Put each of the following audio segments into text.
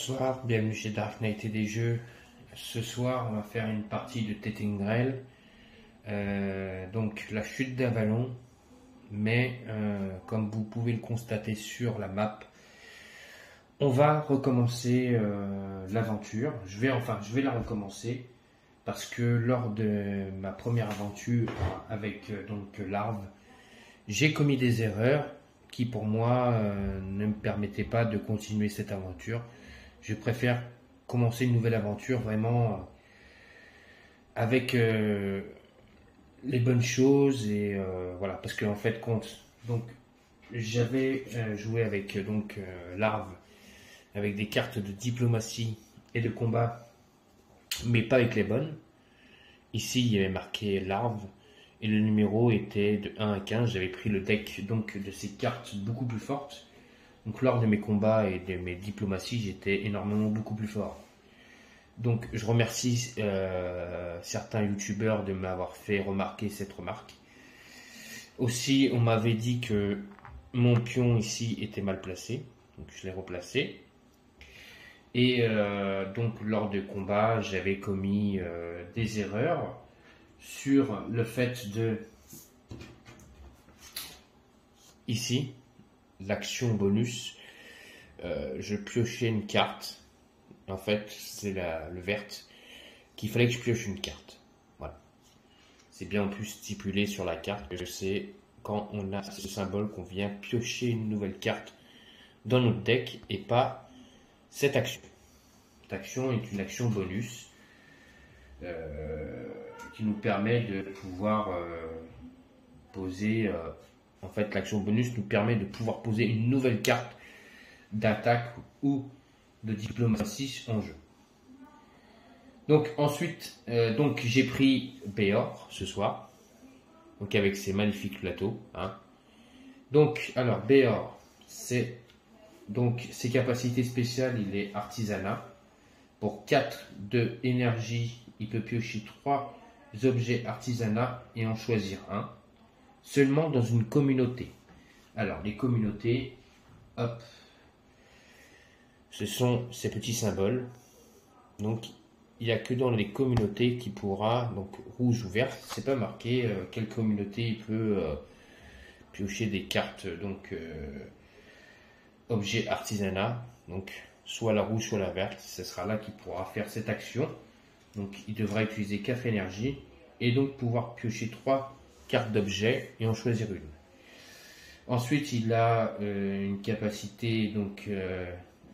Bonsoir, bienvenue chez Dark Knight et des jeux. Ce soir, on va faire une partie de Tettengrel. Donc la chute d'Avalon, mais comme vous pouvez le constater sur la map, on va recommencer l'aventure. Je vais la recommencer parce que lors de ma première aventure avec Larve, j'ai commis des erreurs qui pour moi ne me permettaient pas de continuer cette aventure. Je préfère commencer une nouvelle aventure vraiment avec les bonnes choses et voilà, parce qu'en fait compte. Donc j'avais joué avec Larve avec des cartes de diplomatie et de combat, mais pas avec les bonnes. Ici il y avait marqué Larve et le numéro était de 1 à 15. J'avais pris le deck donc de ces cartes beaucoup plus fortes. Donc lors de mes combats et de mes diplomaties, j'étais énormément beaucoup plus fort. Donc je remercie certains youtubeurs de m'avoir fait remarquer cette remarque. Aussi, on m'avait dit que mon pion ici était mal placé, donc je l'ai replacé. Et donc lors de combats, j'avais commis des erreurs sur le fait de ici l'action bonus. Je piochais une carte. En fait, c'est le verte qu'il fallait que je pioche une carte. Voilà. C'est bien en plus stipulé sur la carte que c'est quand on a ce symbole qu'on vient piocher une nouvelle carte dans notre deck et pas cette action. Cette action est une action bonus qui nous permet de pouvoir poser. En fait, l'action bonus nous permet de pouvoir poser une nouvelle carte d'attaque ou de diplomatie en jeu. Donc ensuite, j'ai pris Béor ce soir, donc avec ses magnifiques plateaux. Hein. Donc alors Béor, c'est donc ses capacités spéciales, il est artisanat. Pour 4 de énergie, il peut piocher 3 objets artisanat et en choisir un. Seulement dans une communauté. Alors les communautés, hop, ce sont ces petits symboles. Donc il n'y a que dans les communautés qui pourra, donc rouge ou vert, c'est pas marqué quelle communauté il peut piocher des cartes, donc objet artisanat, donc soit la rouge soit la verte, ce sera là qu'il pourra faire cette action. Donc il devra utiliser 4 énergies et donc pouvoir piocher 3 cartes d'objet et en choisir une. Ensuite il a une capacité donc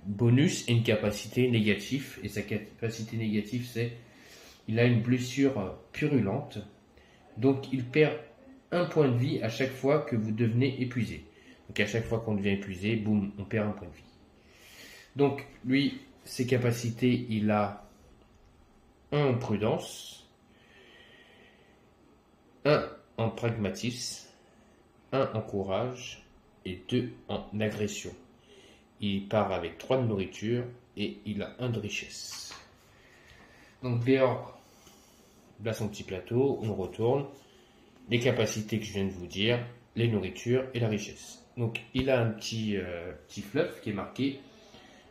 bonus et une capacité négative, et sa capacité négative c'est il a une blessure purulente, donc il perd un point de vie à chaque fois que vous devenez épuisé. Donc à chaque fois qu'on devient épuisé, boum, on perd un point de vie. Donc lui, ses capacités, il a 1 en prudence, 1 en pragmatisme, 1 en courage et 2 en agression. Il part avec 3 de nourriture et il a 1 de richesse. Donc Béor, là son petit plateau, on retourne. Les capacités que je viens de vous dire, les nourritures et la richesse. Donc il a un petit fluff qui est marqué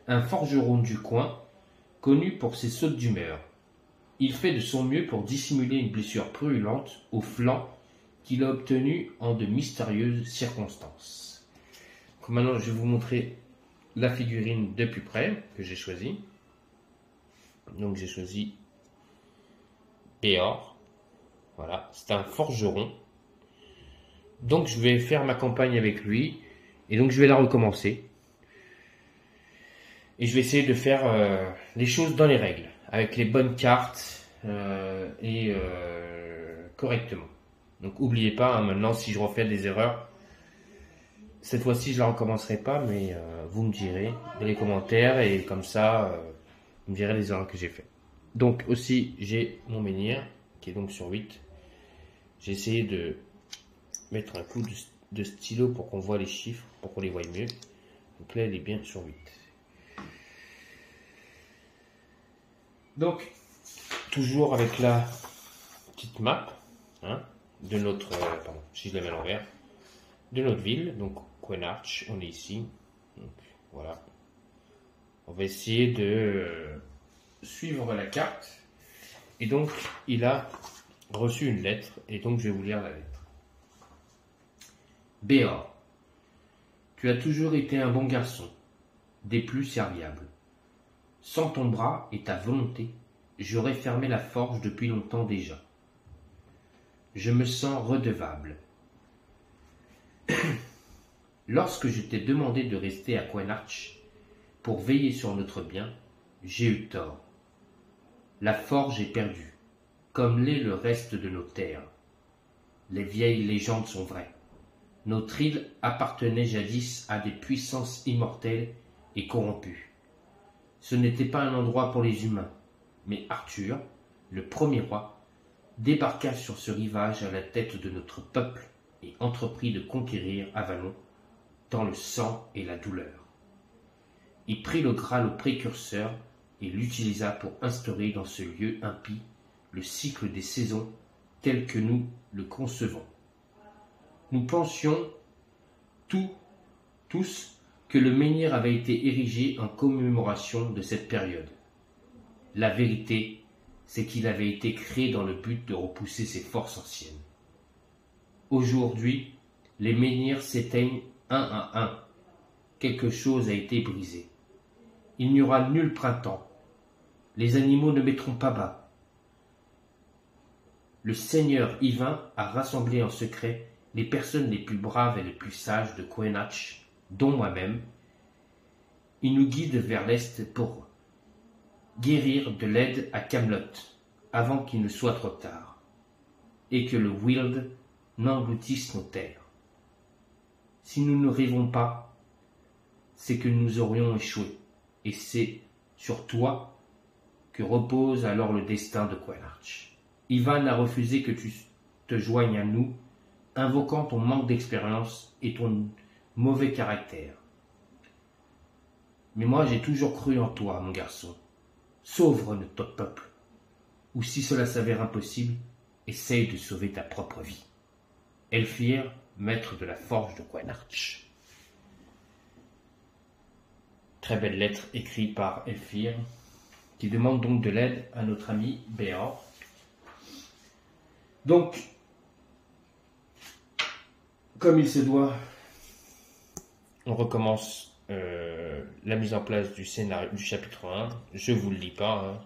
un forgeron du coin, connu pour ses sautes d'humeur. Il fait de son mieux pour dissimuler une blessure brûlante au flanc qu'il a obtenue en de mystérieuses circonstances. Donc maintenant, je vais vous montrer la figurine de plus près que j'ai choisie. Donc j'ai choisi Béor. Voilà, c'est un forgeron. Donc je vais faire ma campagne avec lui et donc je vais la recommencer. Et je vais essayer de faire les choses dans les règles, avec les bonnes cartes et correctement. Donc n'oubliez pas, hein, maintenant si je refais des erreurs, cette fois-ci je la recommencerai pas, mais vous me direz dans les commentaires et comme ça, vous me direz les erreurs que j'ai fait. Donc aussi j'ai mon menhir qui est donc sur 8. J'ai essayé de mettre un coup de stylo pour qu'on voit les chiffres, pour qu'on les voie mieux. Donc là elle est bien sur 8. Donc, toujours avec la petite map hein, de notre, pardon, si je la mets à l'envers, de notre ville, donc Quenarch, on est ici, donc voilà. On va essayer de suivre la carte. Et donc, il a reçu une lettre, et donc je vais vous lire la lettre. Béor, tu as toujours été un bon garçon, des plus serviables. Sans ton bras et ta volonté, j'aurais fermé la forge depuis longtemps déjà. Je me sens redevable. Lorsque je t'ai demandé de rester à Coinarch pour veiller sur notre bien, j'ai eu tort. La forge est perdue, comme l'est le reste de nos terres. Les vieilles légendes sont vraies. Notre île appartenait jadis à des puissances immortelles et corrompues. Ce n'était pas un endroit pour les humains, mais Arthur, le premier roi, débarqua sur ce rivage à la tête de notre peuple et entreprit de conquérir Avalon dans le sang et la douleur. Il prit le Graal au précurseur et l'utilisa pour instaurer dans ce lieu impie le cycle des saisons tel que nous le concevons. Nous pensions tous que le menhir avait été érigé en commémoration de cette période. La vérité, c'est qu'il avait été créé dans le but de repousser ses forces anciennes. Aujourd'hui, les menhirs s'éteignent un à un. Quelque chose a été brisé. Il n'y aura nul printemps. Les animaux ne mettront pas bas. Le Seigneur Yvain a rassemblé en secret les personnes les plus braves et les plus sages de Coinarch, dont moi-même. Il nous guide vers l'est pour guérir de l'aide à Camelot avant qu'il ne soit trop tard, et que le Wild n'engloutisse nos terres. Si nous ne rêvons pas, c'est que nous aurions échoué, et c'est sur toi que repose alors le destin de Coinarch. Yvain a refusé que tu te joignes à nous, invoquant ton manque d'expérience et ton mauvais caractère. Mais moi j'ai toujours cru en toi, mon garçon. Sauve notre peuple. Ou si cela s'avère impossible, essaye de sauver ta propre vie. Elfir, maître de la forge de Coinarch. Très belle lettre écrite par Elfir, qui demande donc de l'aide à notre ami Béor. Donc, comme il se doit, on recommence la mise en place du scénario du chapitre 1. Je ne vous le lis pas, hein.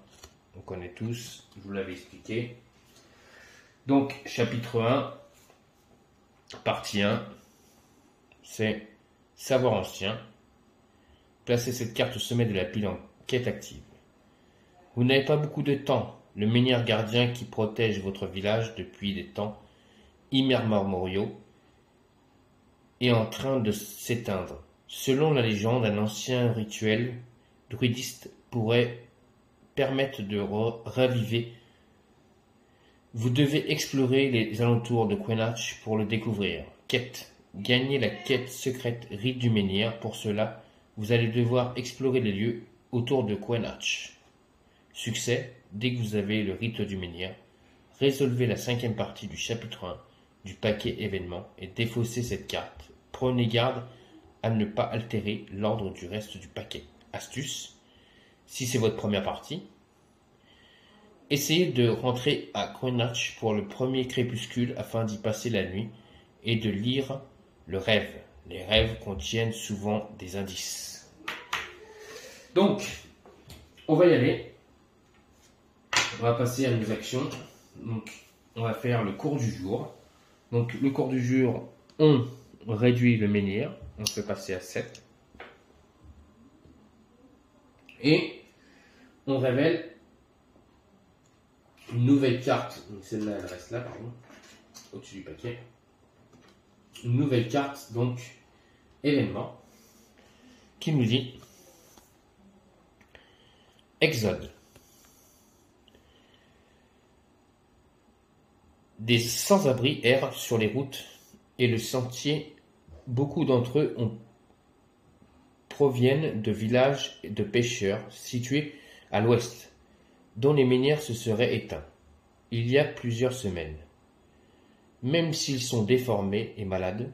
On connaît tous, je vous l'avais expliqué. Donc, chapitre 1, partie 1, c'est savoir ancien. Placez cette carte au sommet de la pile en quête active. Vous n'avez pas beaucoup de temps. Le menhir gardien qui protège votre village depuis des temps immémoriaux est en train de s'éteindre. Selon la légende, un ancien rituel druidiste pourrait permettre de raviver. Vous devez explorer les alentours de Coinarch pour le découvrir. Quête. Gagnez la quête secrète Rite du menhir. Pour cela, vous allez devoir explorer les lieux autour de Coinarch. Succès. Dès que vous avez le rite du menhir, résolvez la 5e partie du chapitre 1 du paquet événement et défaussez cette carte. Prenez garde à ne pas altérer l'ordre du reste du paquet. Astuce, si c'est votre première partie, essayez de rentrer à Coinarch pour le premier crépuscule afin d'y passer la nuit et de lire le rêve. Les rêves contiennent souvent des indices. Donc, on va y aller. On va passer à nos actions. Donc, on va faire le cours du jour. Donc, le cours du jour, on réduit le menhir. On peut passer à 7. Et on révèle une nouvelle carte. Donc, celle-là, elle reste là, pardon. Au-dessus du paquet. Une nouvelle carte, donc, événement, qui nous dit Exode. Des sans-abri errent sur les routes et le sentier. Beaucoup d'entre eux proviennent de villages de pêcheurs situés à l'ouest, dont les menhirs se seraient éteints il y a plusieurs semaines. Même s'ils sont déformés et malades,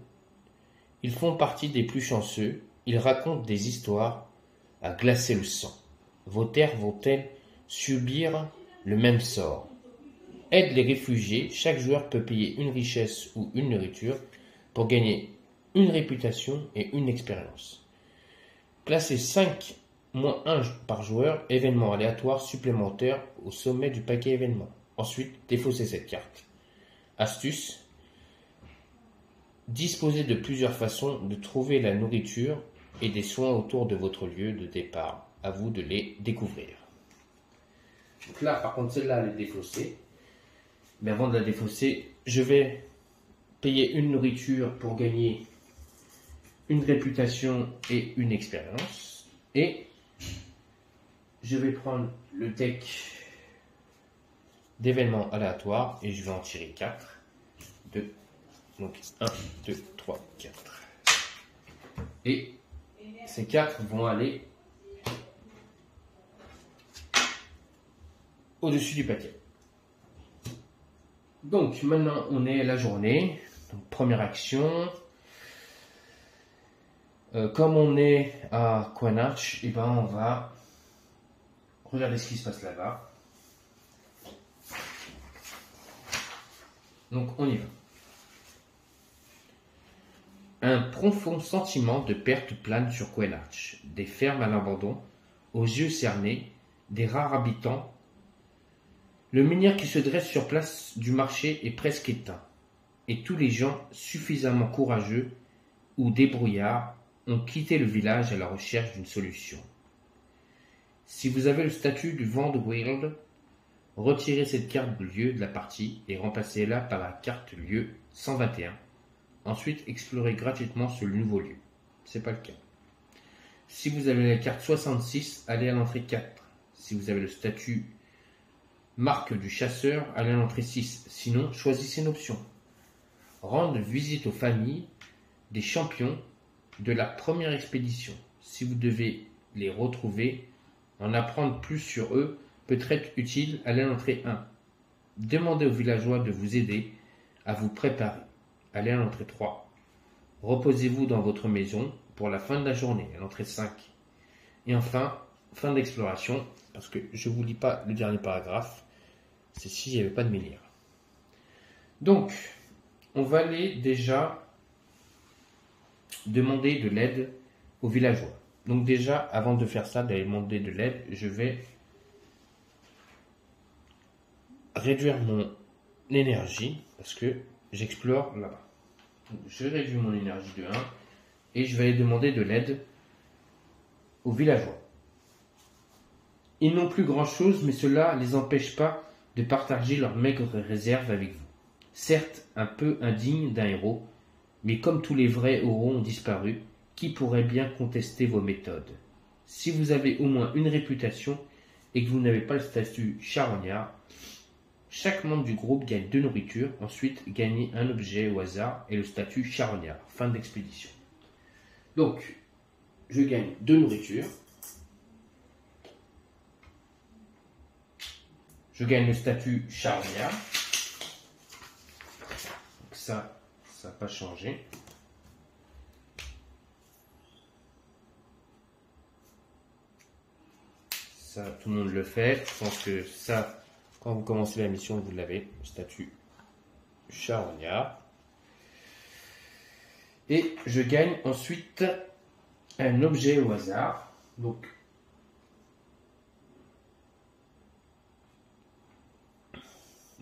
ils font partie des plus chanceux. Ils racontent des histoires à glacer le sang. Vos terres vont-elles subir le même sort? Aide les réfugiés. Chaque joueur peut payer une richesse ou une nourriture pour gagner une réputation et une expérience. Classez 5 -1 par joueur, événement aléatoire supplémentaire au sommet du paquet événement. Ensuite, défaussez cette carte. Astuce. Disposez de plusieurs façons de trouver la nourriture et des soins autour de votre lieu de départ. À vous de les découvrir. Donc là, par contre, celle-là, elle est défaussée. Mais avant de la défausser, je vais payer une nourriture pour gagner une réputation et une expérience. Et je vais prendre le deck d'événements aléatoires et je vais en tirer 4. 2. Donc 1, 2, 3, 4. Et ces 4 vont aller au-dessus du paquet. Donc maintenant on est à la journée. Donc, première action. Comme on est à Quanarch, et ben on va regarder ce qui se passe là-bas. Donc on y va. Un profond sentiment de perte plane sur Quanarch. Des fermes à l'abandon, aux yeux cernés, des rares habitants. Le menhir qui se dresse sur place du marché est presque éteint, et tous les gens suffisamment courageux ou débrouillards ont quitté le village à la recherche d'une solution. Si vous avez le statut du Vanderweald, retirez cette carte de lieu de la partie et remplacez-la par la carte lieu 121. Ensuite, explorez gratuitement ce nouveau lieu. Ce n'est pas le cas. Si vous avez la carte 66, allez à l'entrée 4. Si vous avez le statut marque du chasseur, allez à l'entrée 6. Sinon, choisissez une option. Rendre visite aux familles des champions de la première expédition. Si vous devez les retrouver, en apprendre plus sur eux peut être utile, allez à l'entrée 1. Demandez aux villageois de vous aider à vous préparer. Allez à l'entrée 3. Reposez-vous dans votre maison pour la fin de la journée, à l'entrée 5. Et enfin, fin d'exploration, parce que je ne vous lis pas le dernier paragraphe, c'est si il n'y avait pas de menhir. Donc, on va aller déjà demander de l'aide aux villageois. Donc déjà, avant de faire ça, d'aller demander de l'aide, je vais réduire mon énergie, parce que j'explore là-bas. Je réduis mon énergie de 1 et je vais aller demander de l'aide aux villageois. Ils n'ont plus grand-chose, mais cela ne les empêche pas de partager leurs maigres réserves avec vous. Certes, un peu indigne d'un héros, mais comme tous les vrais héros ont disparu, qui pourrait bien contester vos méthodes? Si vous avez au moins une réputation et que vous n'avez pas le statut charognard, chaque membre du groupe gagne 2 nourritures, ensuite gagnez un objet au hasard et le statut charognard. Fin d'expédition. Donc, je gagne 2 nourritures. Je gagne le statut charognard. Donc ça n'a pas changé. Ça, tout le monde le fait. Je pense que ça, quand vous commencez la mission, vous l'avez. Le statut charognard. Et je gagne ensuite un objet au hasard. Donc,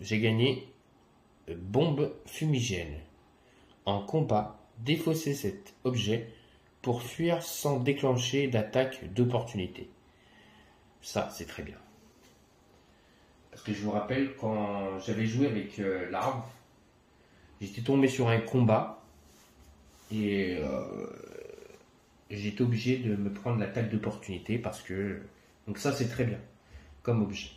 j'ai gagné bombe fumigène. En combat, défaussez cet objet pour fuir sans déclencher d'attaque d'opportunité. Ça, c'est très bien. Parce que je vous rappelle, quand j'avais joué avec l'arbre, j'étais tombé sur un combat et j'étais obligé de me prendre l'attaque d'opportunité parce que... Donc ça, c'est très bien comme objet.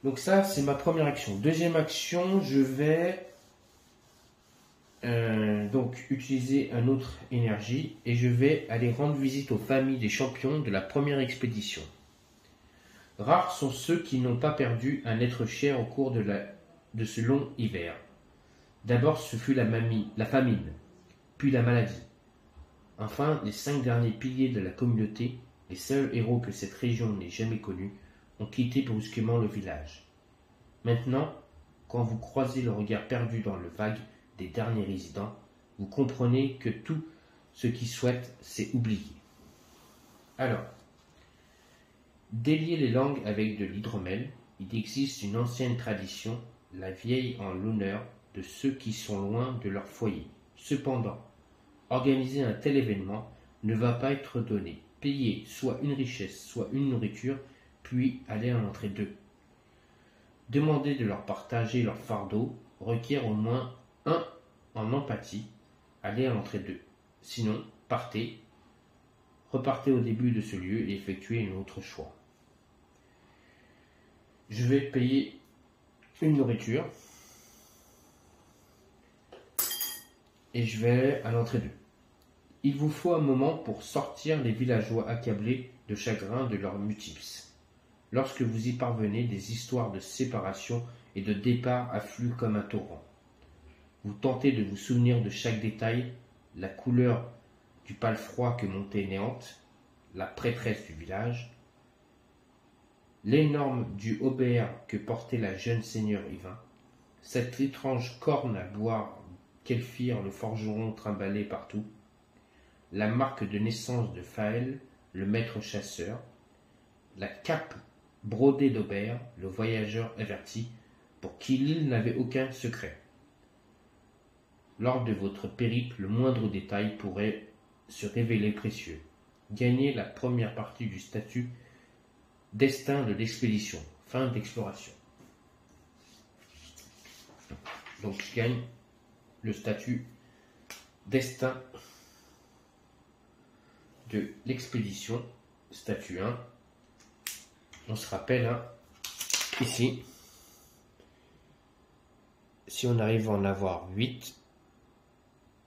Donc ça, c'est ma première action. Deuxième action, je vais donc utiliser un autre énergie et je vais aller rendre visite aux familles des champions de la première expédition. Rares sont ceux qui n'ont pas perdu un être cher au cours de ce long hiver. D'abord, ce fut la famine, puis la maladie. Enfin, les 5 derniers piliers de la communauté, les seuls héros que cette région n'ait jamais connus, ont quitté brusquement le village. Maintenant, quand vous croisez le regard perdu dans le vague des derniers résidents, vous comprenez que tout ce qu'ils souhaitent, c'est oublier. Alors, délier les langues avec de l'hydromel, il existe une ancienne tradition, la vieille en l'honneur de ceux qui sont loin de leur foyer. Cependant, organiser un tel événement ne va pas être donné. Payer soit une richesse, soit une nourriture, puis aller à l'entrée d'eux. Demander de leur partager leur fardeau requiert au moins un en empathie, aller à l'entrée d'eux. Sinon, partez, repartez au début de ce lieu et effectuez un autre choix. Je vais payer une nourriture et je vais aller à l'entrée d'eux. Il vous faut un moment pour sortir les villageois accablés de chagrin de leurs multiples. Lorsque vous y parvenez, des histoires de séparation et de départ affluent comme un torrent. Vous tentez de vous souvenir de chaque détail, la couleur du palefroid que montait Néante, la prêtresse du village, l'énorme du haubert que portait la jeune seigneur Yvain, cette étrange corne à boire qu'Elfire le forgeron trimballait partout, la marque de naissance de Faël, le maître chasseur, la cape brodée d'Aubert, le voyageur averti, pour qui l'île n'avait aucun secret. Lors de votre périple, le moindre détail pourrait se révéler précieux. Gagnez la première partie du statut destin de l'expédition, fin d'exploration. Donc je gagne le statut destin de l'expédition, statut 1. On se rappelle, ici, si on arrive à en avoir 8,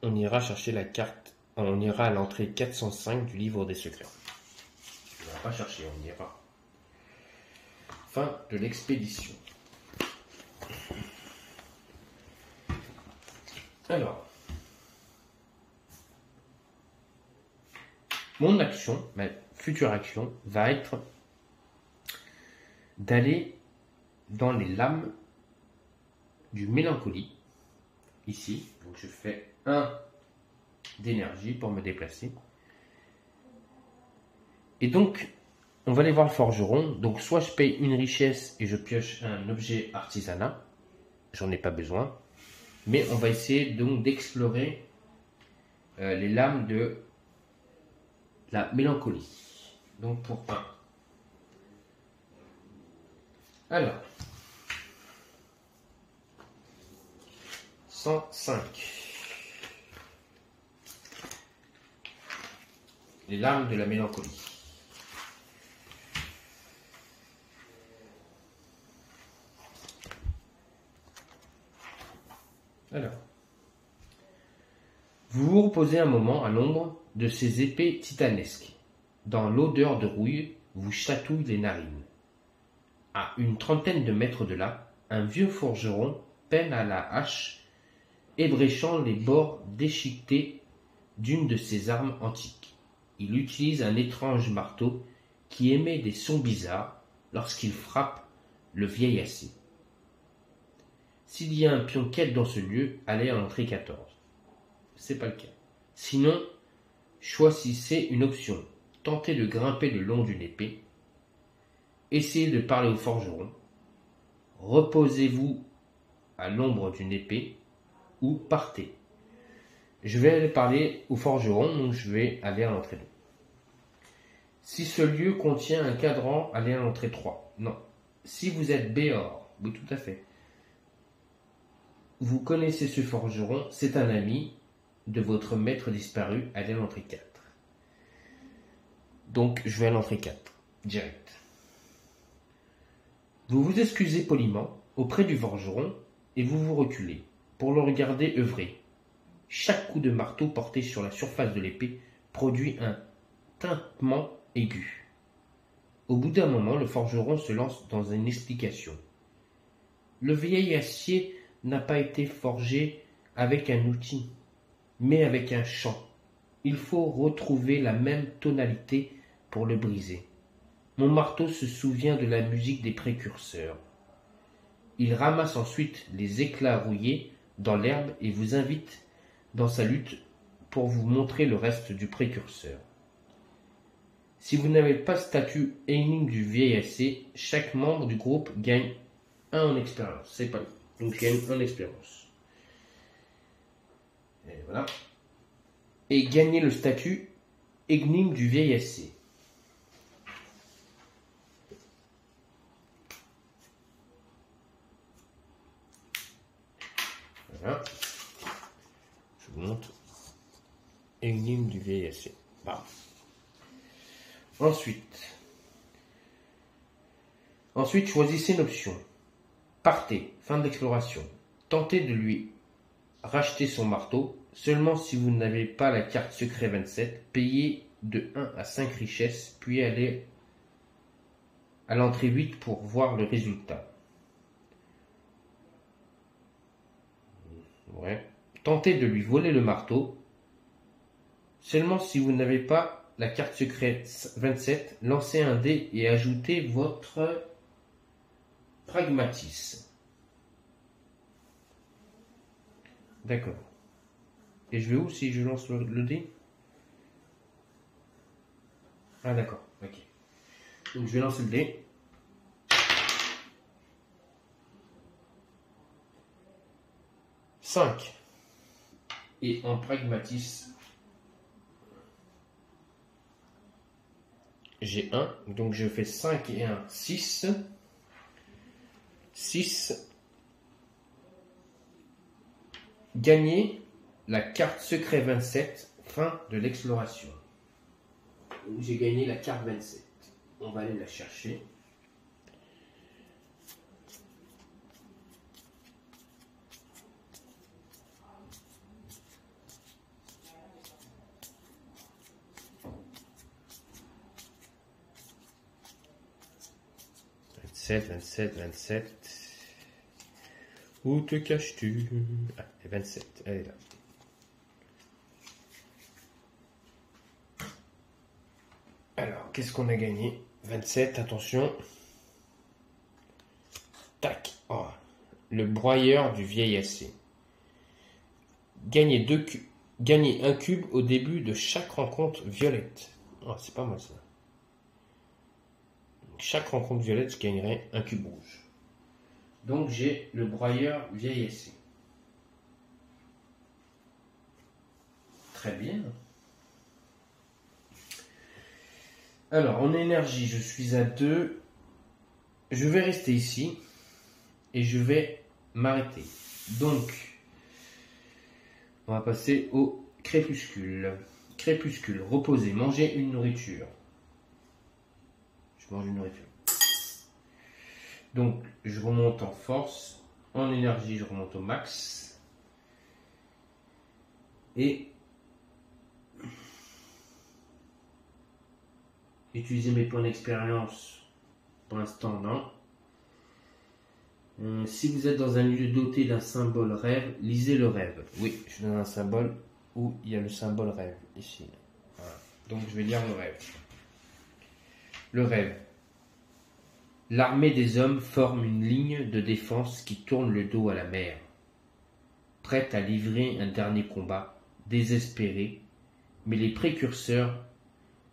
on ira chercher la carte, on ira à l'entrée 405 du livre des secrets. On ne va pas chercher, on ira. Fin de l'expédition. Alors, mon action, ma future action, va être d'aller dans les lames du mélancolie, ici. Donc je fais 1 d'énergie pour me déplacer. Et donc, on va aller voir le forgeron. Donc soit je paye une richesse et je pioche un objet artisanat. J'en ai pas besoin. Mais on va essayer donc d'explorer les lames de la mélancolie. Donc pour 1. Alors, 105. Les lames de la mélancolie. Alors, vous vous reposez un moment à l'ombre de ces épées titanesques. Dans l'odeur de rouille vous chatouille les narines. À une trentaine de mètres de là, un vieux forgeron peine à la hache, ébréchant les bords déchiquetés d'une de ses armes antiques. Il utilise un étrange marteau qui émet des sons bizarres lorsqu'il frappe le vieil acier. S'il y a un pion quête dans ce lieu, allez à l'entrée 14. C'est pas le cas. Sinon, choisissez une option. Tentez de grimper le long d'une épée. Essayez de parler au forgeron. Reposez-vous à l'ombre d'une épée ou partez. Je vais aller parler au forgeron, donc je vais aller à l'entrée 2. Si ce lieu contient un cadran, allez à l'entrée 3. Non. Si vous êtes Béor, oui tout à fait. Vous connaissez ce forgeron, c'est un ami de votre maître disparu, allez à l'entrée 4. Donc je vais à l'entrée 4, direct. Vous vous excusez poliment auprès du forgeron et vous vous reculez pour le regarder œuvrer. Chaque coup de marteau porté sur la surface de l'épée produit un tintement aigu. Au bout d'un moment, le forgeron se lance dans une explication. Le vieil acier n'a pas été forgé avec un outil, mais avec un champ. Il faut retrouver la même tonalité pour le briser. Mon marteau se souvient de la musique des précurseurs. Il ramasse ensuite les éclats rouillés dans l'herbe et vous invite dans sa lutte pour vous montrer le reste du précurseur. Si vous n'avez pas statut énigme du vieil AC, chaque membre du groupe gagne 1 en expérience. C'est pas lui. Donc je gagne 1 en expérience. Et voilà. Et gagner le statut énigme du vieil AC. Voilà. Je vous montre. Énigme du vieil AC. Bah. Ensuite, choisissez une option. Partez, fin d'exploration. Tentez de lui racheter son marteau. Seulement si vous n'avez pas la carte secret 27, payez de 1 à 5 richesses, puis allez à l'entrée 8 pour voir le résultat. Ouais. Tentez de lui voler le marteau. Seulement si vous n'avez pas la carte secrète 27, lancez un dé et ajoutez votre pragmatisme. D'accord. Et je vais où si je lance le dé? Ah d'accord, ok. Donc je vais lancer le dé. « 5. Et en pragmatisme, j'ai 1, donc je fais 5 et 1, 6. 6. Gagner la carte secret 27, fin de l'exploration. J'ai gagné la carte 27. On va aller la chercher. « 27. Où te caches-tu? Ah, 27, elle est là. Alors, qu'est-ce qu'on a gagné? 27, attention. Tac. Oh, le broyeur du vieil AC. Gagnez un cube au début de chaque rencontre violette. Oh, c'est pas mal ça. Chaque rencontre violette, je gagnerai un cube rouge. Donc j'ai le broyeur vieil essai. Très bien. Alors en énergie, je suis à 2. Je vais rester ici et je vais m'arrêter. Donc on va passer au crépuscule. Crépuscule, reposer, manger une nourriture. Je mange une nourriture. Donc je remonte en force, en énergie je remonte au max. Et utiliser mes points d'expérience, pour l'instant non. Si vous êtes dans un lieu doté d'un symbole rêve, lisez le rêve. Oui, je suis dans un symbole où il y a le symbole rêve, ici. Voilà. Donc je vais lire le rêve. Le rêve. L'armée des hommes forme une ligne de défense qui tourne le dos à la mer, prête à livrer un dernier combat, désespérée, mais les précurseurs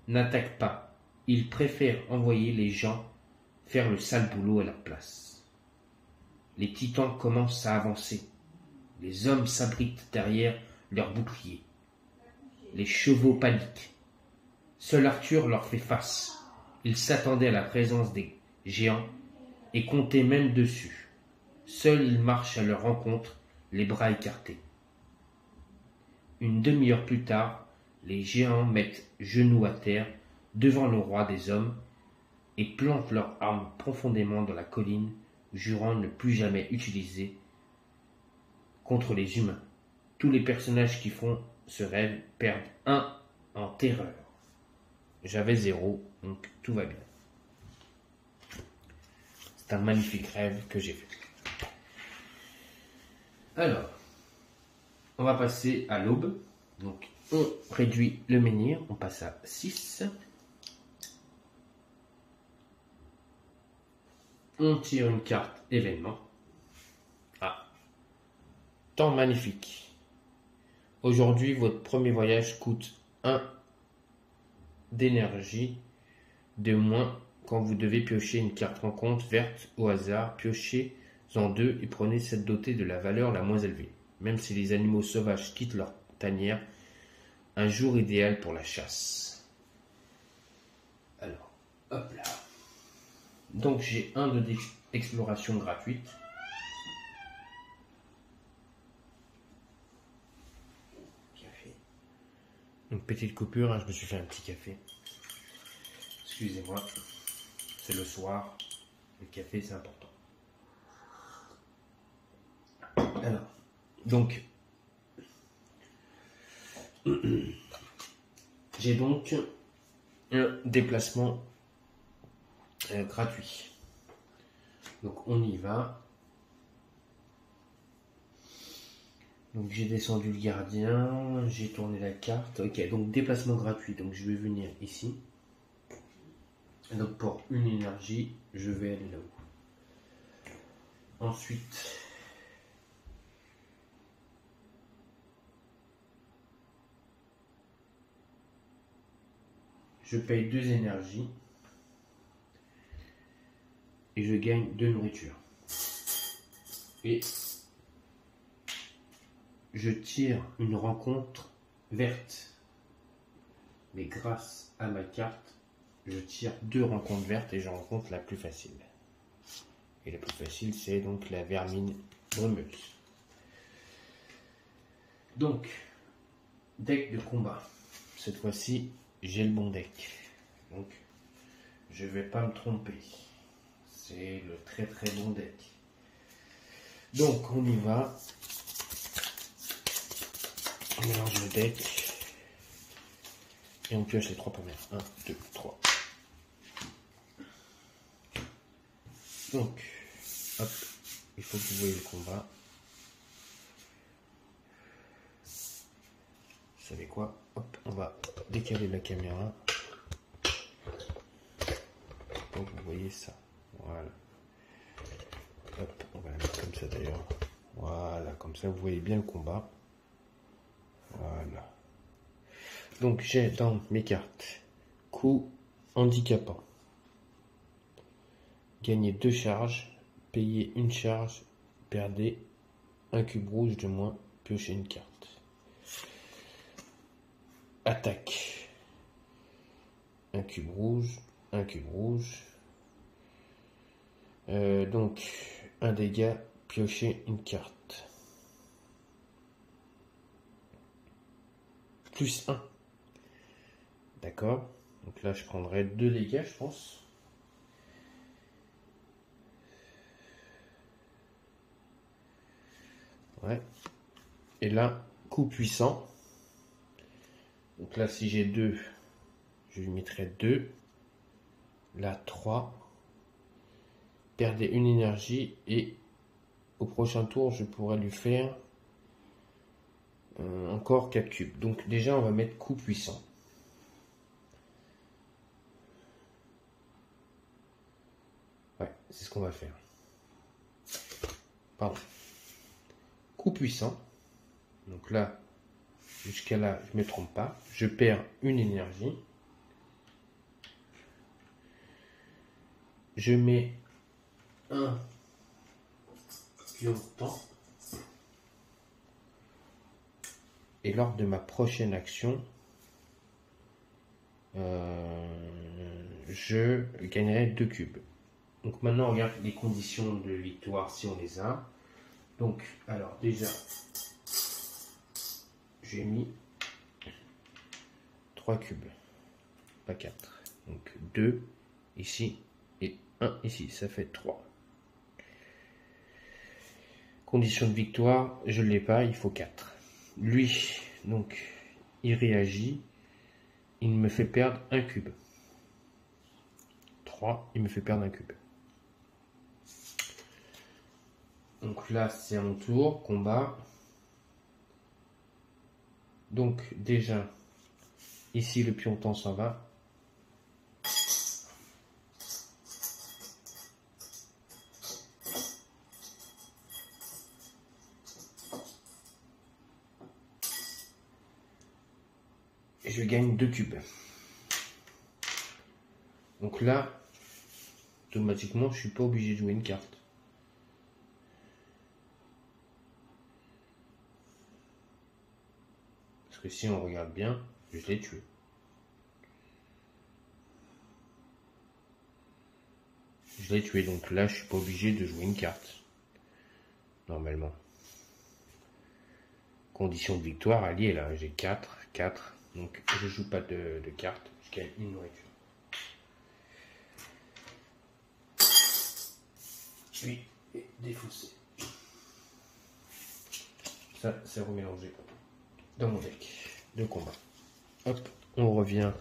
n'attaquent pas. Ils préfèrent envoyer les gens faire le sale boulot à leur place. Les titans commencent à avancer. Les hommes s'abritent derrière leurs boucliers. Les chevaux paniquent. Seul Arthur leur fait face. Il s'attendait à la présence des géants et comptait même dessus. Seul il marche à leur rencontre, les bras écartés. Une demi-heure plus tard, les géants mettent genoux à terre devant le roi des hommes et plantent leurs armes profondément dans la colline, jurant ne plus jamais utiliser contre les humains. Tous les personnages qui font ce rêve perdent 1 en terreur. J'avais 0, donc tout va bien. C'est un magnifique rêve que j'ai fait. Alors, on va passer à l'aube. Donc, On réduit le menhir, on passe à 6. On tire une carte événement. Ah, temps magnifique. Aujourd'hui, votre premier voyage coûte 1 d'énergie de moins quand vous devez piocher une carte rencontre verte au hasard. Piochez-en 2 et prenez cette dotée de la valeur la moins élevée. Même si les animaux sauvages quittent leur tanière, un jour idéal pour la chasse. Alors, hop là. Donc j'ai un d'exploration gratuite. Café. Une petite coupure, hein, je me suis fait un petit café. Excusez-moi, c'est le soir. Le café, c'est important. Alors, donc, j'ai donc un déplacement gratuit. Donc, on y va. Donc, j'ai descendu le gardien, j'ai tourné la carte. Ok, donc déplacement gratuit. Donc, je vais venir ici. Et donc, pour une énergie, je vais aller là-haut. Ensuite, je paye 2 énergies et je gagne 2 nourritures. Et je tire une rencontre verte. Mais grâce à ma carte, je tire 2 rencontres vertes et je rencontre la plus facile. Et la plus facile, c'est donc la vermine brumeuse. Donc, deck de combat. Cette fois-ci, j'ai le bon deck. Donc, je ne vais pas me tromper. C'est le très très bon deck. Donc, on y va. On mélange le deck. Et on pioche les 3 premières. 1, 2, 3. Donc, hop, il faut que vous voyez le combat. Vous savez quoi? Hop, on va décaler la caméra. Donc vous voyez ça. Voilà. Hop, on va la mettre comme ça d'ailleurs. Voilà, comme ça vous voyez bien le combat. Voilà. Donc j'ai dans mes cartes coup handicapant. Gagner 2 charges, payer une charge, perdez un cube rouge de moins, piocher une carte. Attaque. Un cube rouge, un cube rouge. Donc un dégât, piocher une carte. Plus 1. D'accord. Donc là je prendrai 2 dégâts je pense. Ouais. Et là, coup puissant. Donc là, si j'ai 2, je lui mettrai 2. Là, 3. Perdez une énergie et au prochain tour, je pourrais lui faire encore 4 cubes. Donc déjà, on va mettre coup puissant. Ouais, c'est ce qu'on va faire. Pardon. Coup puissant. Donc là, jusqu'à là, je ne me trompe pas. Je perds une énergie. Je mets un pion de temps. Et lors de ma prochaine action, je gagnerai 2 cubes. Donc maintenant, on regarde les conditions de victoire si on les a. Donc, alors déjà, j'ai mis 3 cubes, pas 4. Donc 2 ici et 1 ici, ça fait 3. Condition de victoire, je ne l'ai pas, il faut 4. Lui, donc, il réagit, il me fait perdre un cube. 3, il me fait perdre un cube. Donc là, c'est à mon tour, combat. Donc déjà, ici le pion temps s'en va. Et je gagne 2 cubes. Donc là, automatiquement, je suis pas obligé de jouer une carte. Parce que si on regarde bien, je l'ai tué. Je l'ai tué, donc là, je suis pas obligé de jouer une carte. Normalement. Condition de victoire alliée, là, j'ai 4, 4. Donc je joue pas de carte, je gagne une nourriture. Puis, et défaussé. Ça, c'est remélangé dans mon deck de combat. Hop, on revient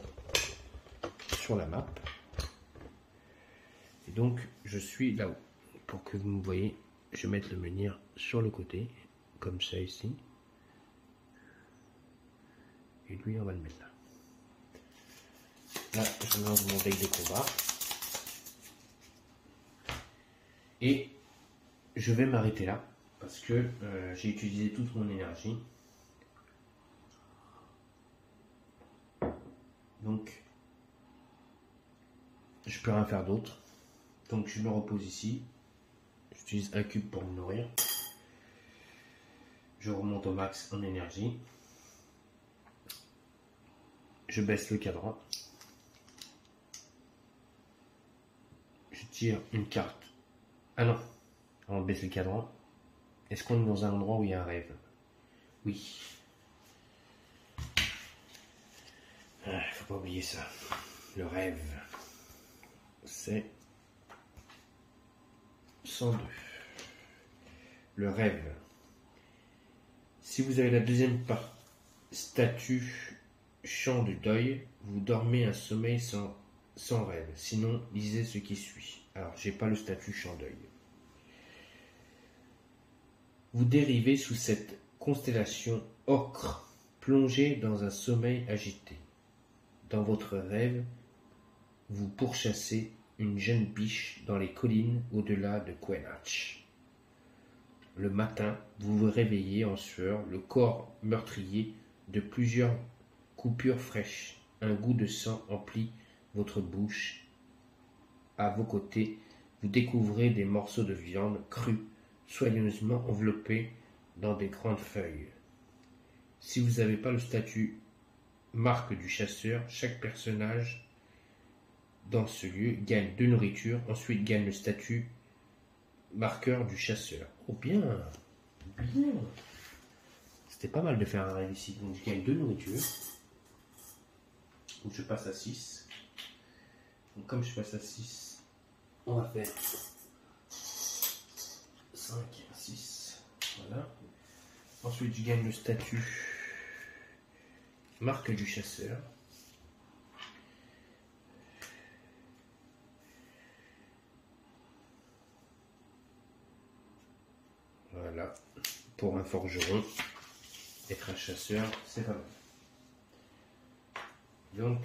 sur la map. Et donc, je suis là-haut. Pour que vous me voyez, je vais mettre le menhir sur le côté, comme ça ici. Et lui, on va le mettre là. Là, je lance mon deck de combat. Et je vais m'arrêter là, parce que j'ai utilisé toute mon énergie. Donc, je peux rien faire d'autre. Donc, je me repose ici. J'utilise un cube pour me nourrir. Je remonte au max en énergie. Je baisse le cadran. Je tire une carte. Ah non, on baisse le cadran. Est-ce qu'on est dans un endroit où il y a un rêve? Oui. Faut pas oublier ça. Le rêve, c'est 102. Le rêve. Si vous avez la deuxième statue champ du deuil, vous dormez un sommeil sans rêve. Sinon, lisez ce qui suit. Alors, j'ai pas le statut champ deuil. Vous dérivez sous cette constellation ocre, plongé dans un sommeil agité. Dans votre rêve, vous pourchassez une jeune biche dans les collines au-delà de Quenach. Le matin, vous vous réveillez en sueur, le corps meurtrier de plusieurs coupures fraîches. Un goût de sang emplit votre bouche. À vos côtés, vous découvrez des morceaux de viande crue, soigneusement enveloppés dans des grandes feuilles. Si vous n'avez pas le statut marque du chasseur, chaque personnage dans ce lieu gagne 2 nourritures, ensuite gagne le statut marqueur du chasseur. Oh bien, bien. C'était pas mal de faire un rêve ici. Donc je gagne 2 nourritures. Donc je passe à 6. Donc comme je passe à 6, on va faire 5, 6. Voilà. Ensuite je gagne le statut marque du chasseur. Voilà. Pour un forgeron, être un chasseur, c'est pas mal. Donc,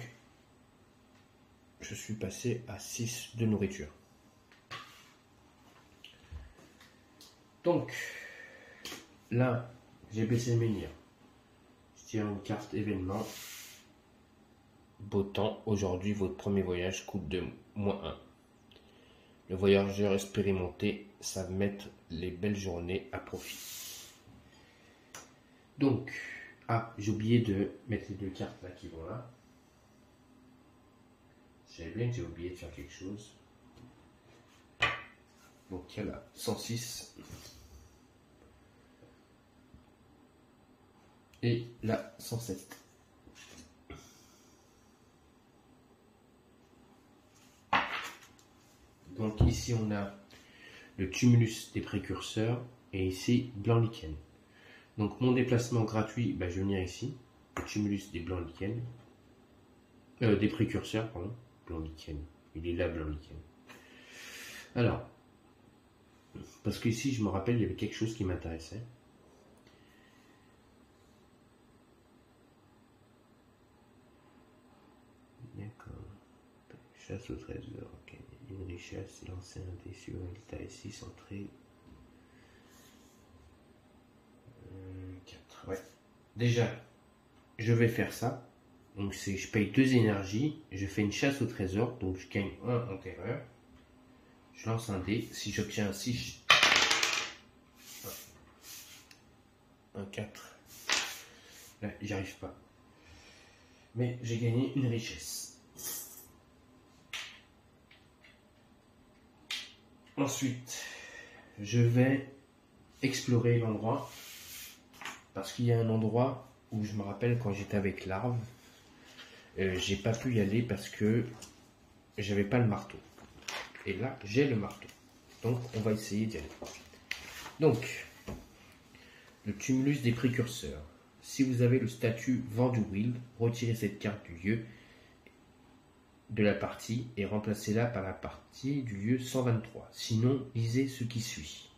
je suis passé à 6 de nourriture. Donc, là, j'ai baissé le menhir. Je tire une carte événement. Beau temps, aujourd'hui, votre premier voyage coûte de -1. Le voyageur expérimenté savent mettre les belles journées à profit. Donc, j'ai oublié de mettre les 2 cartes là qui vont là. Je savais bien que j'ai oublié de faire quelque chose. Donc, il y a là 106. Et là 107. Donc ici on a le tumulus des précurseurs et ici blanc-lichen. Donc mon déplacement gratuit, je vais venir ici, le tumulus des blanc-lichen, des précurseurs, pardon, blanc-lichen, il est là blanc-lichen. Alors, parce qu'ici je me rappelle il y avait quelque chose qui m'intéressait. Chasse au trésor. Okay. Une richesse, lancer un dé sur un résultat ici, centré. 4. Ouais. Déjà, je vais faire ça. Donc je paye 2 énergies, je fais une chasse au trésor, donc je gagne 1 en terreur. Je lance un dé, si j'obtiens un 6, un 4. Là, j'y arrive pas. Mais j'ai gagné une richesse. Ensuite, je vais explorer l'endroit. Parce qu'il y a un endroit où je me rappelle quand j'étais avec Larve, j'ai pas pu y aller parce que j'avais pas le marteau. Et là, j'ai le marteau. Donc, on va essayer d'y aller. Donc, le tumulus des précurseurs. Si vous avez le statut Vanduwild, retirez cette carte du lieu de la partie et remplacez-la par la partie du lieu 123. Sinon, lisez ce qui suit.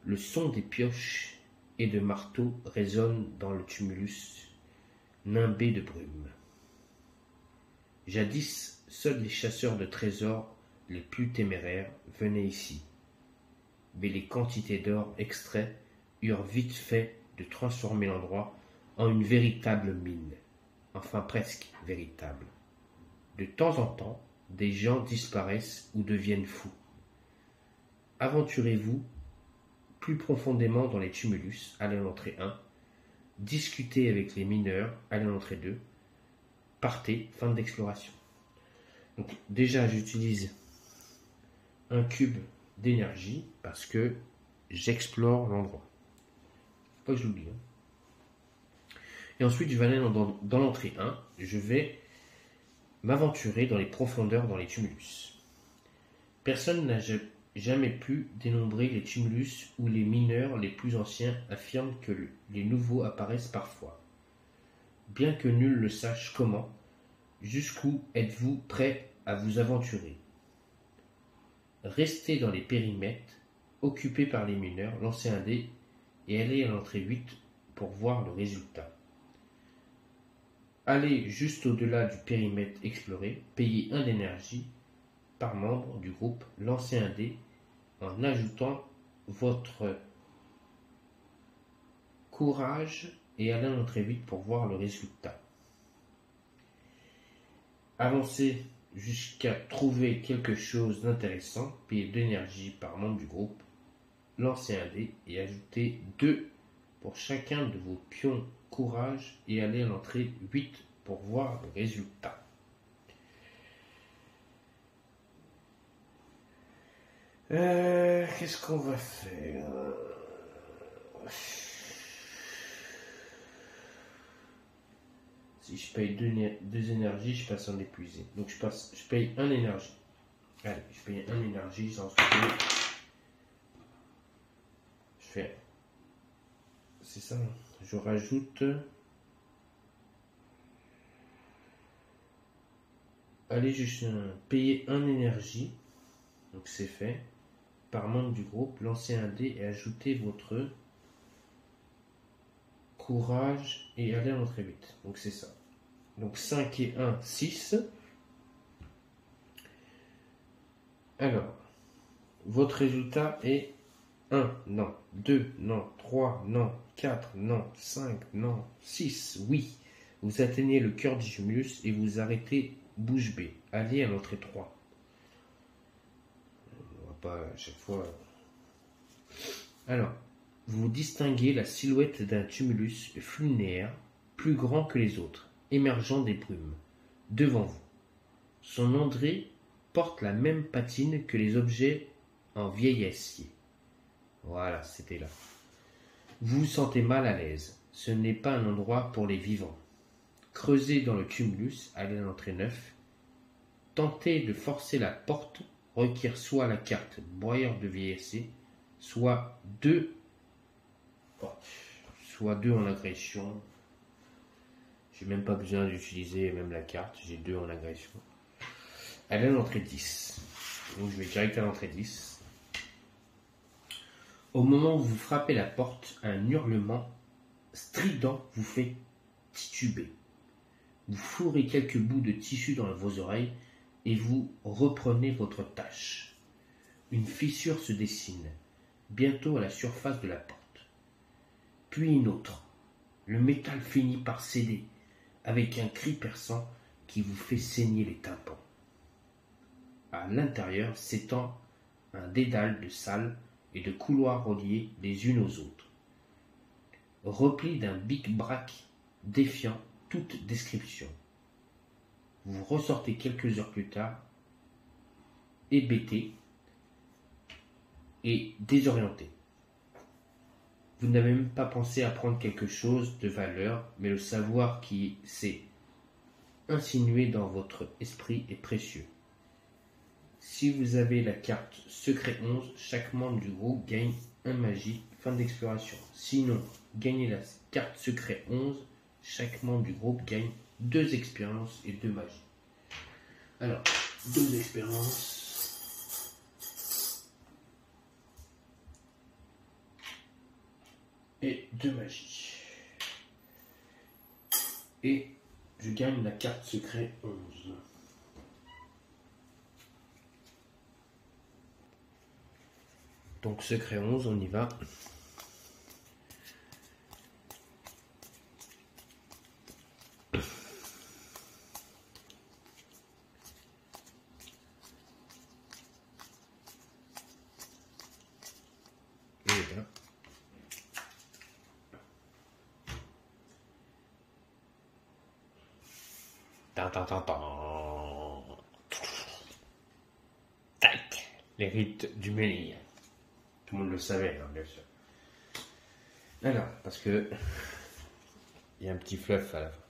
Le son des pioches et de marteaux résonne dans le tumulus, nimbé de brume. Jadis, seuls les chasseurs de trésors les plus téméraires venaient ici. Mais les quantités d'or extraits eurent vite fait de transformer l'endroit en une véritable mine, enfin presque véritable. De temps en temps, des gens disparaissent ou deviennent fous. Aventurez-vous plus profondément dans les tumulus, allez à l'entrée 1, discutez avec les mineurs, allez à l'entrée 2, partez, fin d'exploration. Donc déjà j'utilise un cube d'énergie parce que j'explore l'endroit. Faut pas que je l'oublie. Et ensuite je vais aller dans l'entrée 1, je vais m'aventurer dans les profondeurs dans les tumulus. Personne n'a jamais pu dénombrer les tumulus où les mineurs les plus anciens affirment que les nouveaux apparaissent parfois. Bien que nul ne sache comment, jusqu'où êtes-vous prêt à vous aventurer? Restez dans les périmètres occupés par les mineurs, lancez un dé et allez à l'entrée 8 pour voir le résultat. Allez juste au-delà du périmètre exploré, payez 1 d'énergie par membre du groupe, lancez un dé en ajoutant votre courage et allez à l'entrée 8 pour voir le résultat. Avancez jusqu'à trouver quelque chose d'intéressant, payez 2 énergies par membre du groupe, lancez un dé et ajoutez 2 pour chacun de vos pions courage et allez à l'entrée 8 pour voir le résultat. Qu'est-ce qu'on va faire? Si je paye 2 énergies, je passe en épuisé. Donc je paye 1 énergie. Allez, je paye 1 énergie sans souci. Je fais. C'est ça. Je rajoute. Allez, juste payer 1 énergie. Donc c'est fait. Par membre du groupe, lancez un dé et ajoutez votre courage et allez à l'entrée 8. Donc c'est ça. Donc 5 et 1, 6. Alors, votre résultat est 1, non. 2, non. 3, non. 4, non. 5, non. 6, oui. Vous atteignez le cœur du tumulus et vous arrêtez bouche bée. Allez à l'entrée 3. On va pas à chaque fois. Alors, vous distinguez la silhouette d'un tumulus fulnéaire plus grand que les autres, émergeant des brumes, devant vous. Son entrée porte la même patine que les objets en vieil acier. Voilà, c'était là. Vous vous sentez mal à l'aise. Ce n'est pas un endroit pour les vivants. Creusez dans le tumulus, allez à l'entrée 9. Tentez de forcer la porte requiert soit la carte broyeur de vieil acier, soit 2 en agression. J'ai même pas besoin d'utiliser même la carte, j'ai 2 en agression. Elle est à l'entrée 10. Donc je vais direct à l'entrée 10. Au moment où vous frappez la porte, un hurlement strident vous fait tituber. Vous fourrez quelques bouts de tissu dans vos oreilles, et vous reprenez votre tâche. Une fissure se dessine, bientôt à la surface de la porte. Puis une autre. Le métal finit par céder, avec un cri perçant qui vous fait saigner les tympans. À l'intérieur s'étend un dédale de salles et de couloirs reliés les unes aux autres. Repli d'un bic-brac défiant toute description. Vous ressortez quelques heures plus tard, hébété et désorienté. Vous n'avez même pas pensé à prendre quelque chose de valeur, mais le savoir qui s'est insinué dans votre esprit est précieux. Si vous avez la carte Secret 11, chaque membre du groupe gagne un magie, fin d'exploration. Sinon, gagnez la carte Secret 11, chaque membre du groupe gagne 2 expériences et 2 magies. Alors, 2 expériences. Et 2 magies. Et je gagne la carte Secret 11. Donc Secret 11, on y va. Et là. Tac, les rites du menhir. Tout le monde le savait, hein, bien sûr. Alors, parce que il y a un petit fluff à la fin.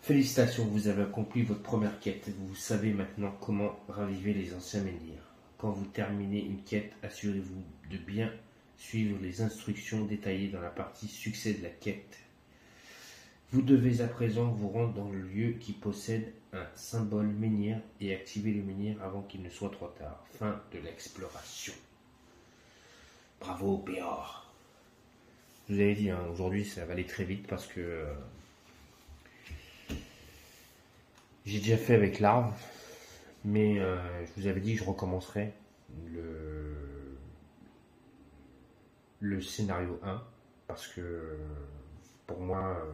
Félicitations, vous avez accompli votre première quête. Vous savez maintenant comment raviver les anciens menhirs. Quand vous terminez une quête, assurez-vous de bien suivre les instructions détaillées dans la partie succès de la quête. Vous devez à présent vous rendre dans le lieu qui possède un symbole menhir et activer le menhir avant qu'il ne soit trop tard. Fin de l'exploration. Bravo, Péor. Je vous avais dit, hein, aujourd'hui ça va aller très vite parce que j'ai déjà fait avec l'arbre, mais je vous avais dit que je recommencerai le scénario 1 parce que pour moi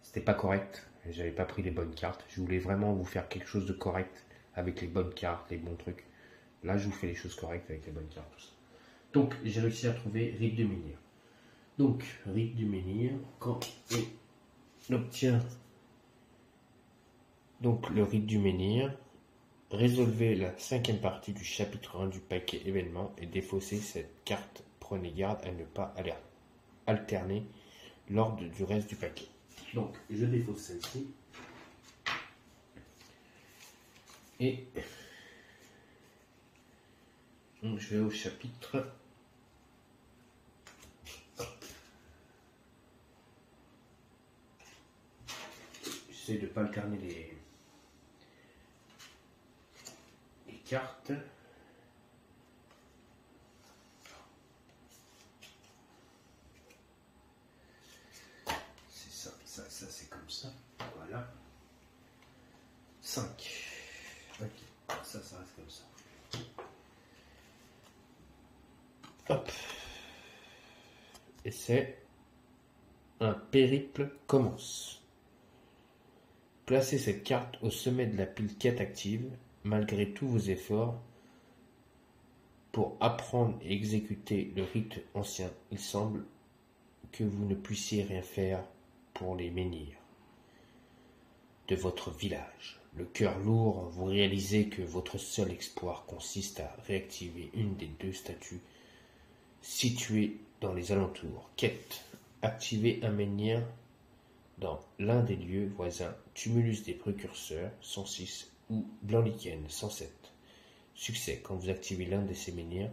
c'était pas correct. J'avais pas pris les bonnes cartes. Je voulais vraiment vous faire quelque chose de correct avec les bonnes cartes, les bons trucs. Là, je vous fais les choses correctes avec les bonnes cartes, tout ça. Donc, j'ai réussi à trouver rite du menhir. Donc, rite du menhir, quand on obtient donc le rite du menhir, résolvez la 5e partie du chapitre 1 du paquet événement et défaussez cette carte. Prenez garde à ne pas alterner l'ordre du reste du paquet. Donc, je défausse celle-ci. Et donc, je vais au chapitre. J'essaie de ne pas alterner les cartes. C'est ça c'est comme ça. Voilà. 5. Ok, ça reste comme ça. Hop. Et c'est un périple commence. Placez cette carte au sommet de la pile quête active. Malgré tous vos efforts pour apprendre et exécuter le rite ancien, il semble que vous ne puissiez rien faire pour les menhirs de votre village. Le cœur lourd, vous réalisez que votre seul espoir consiste à réactiver une des 2 statues situées dans les alentours. Quête. Activer un menhir dans l'un des lieux voisins, Tumulus des Précurseurs, 106, ou Blanc-Lichen, 107. Succès. Quand vous activez l'un de ces menhirs,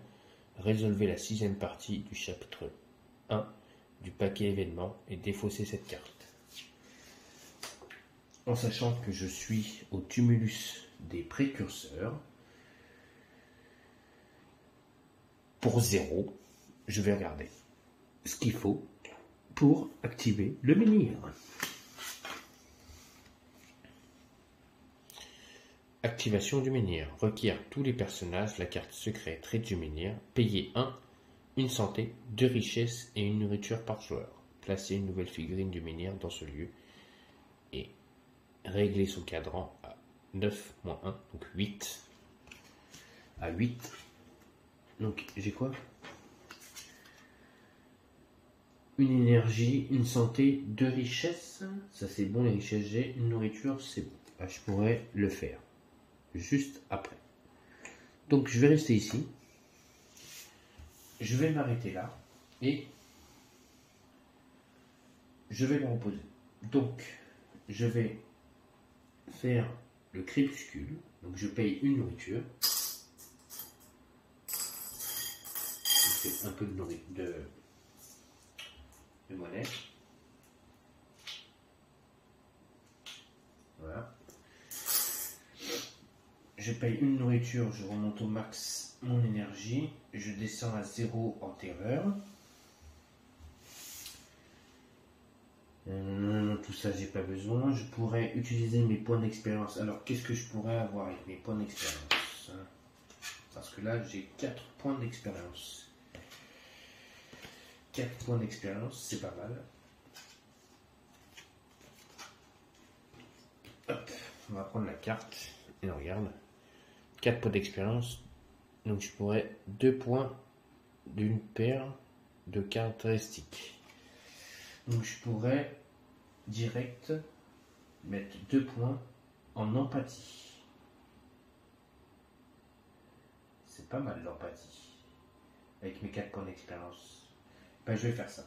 résolvez la 6e partie du chapitre 1 du paquet événement et défaussez cette carte. En sachant que je suis au Tumulus des Précurseurs, pour 0, je vais regarder ce qu'il faut pour activer le menhir. Activation du menhir. Requiert tous les personnages, la carte secret trait du menhir. Payer 1, une santé, 2 richesses et une nourriture par joueur. Placer une nouvelle figurine du menhir dans ce lieu et régler son cadran à 9 moins 1, donc 8. À 8. Donc j'ai quoi? Une énergie, une santé, 2 richesses. Ça c'est bon, les richesses j'ai. Une nourriture, c'est bon. Là, je pourrais le faire juste après. Donc je vais rester ici. Je vais m'arrêter là. Et je vais le reposer. Donc je vais faire le crépuscule. Donc je paye une nourriture. Je fais un peu de monnaie. Voilà. Je paye une nourriture, je remonte au max mon énergie. Je descends à 0 en terreur. Tout ça, j'ai pas besoin. Je pourrais utiliser mes points d'expérience. Alors, qu'est-ce que je pourrais avoir avec mes points d'expérience? Parce que là, j'ai 4 points d'expérience. 4 points d'expérience, c'est pas mal. Hop, on va prendre la carte et on regarde. 4 points d'expérience. Donc, je pourrais 2 points d'une paire de caractéristiques. Donc je pourrais direct mettre 2 points en empathie. C'est pas mal l'empathie. Avec mes 4 points d'expérience. Ben, je vais faire ça.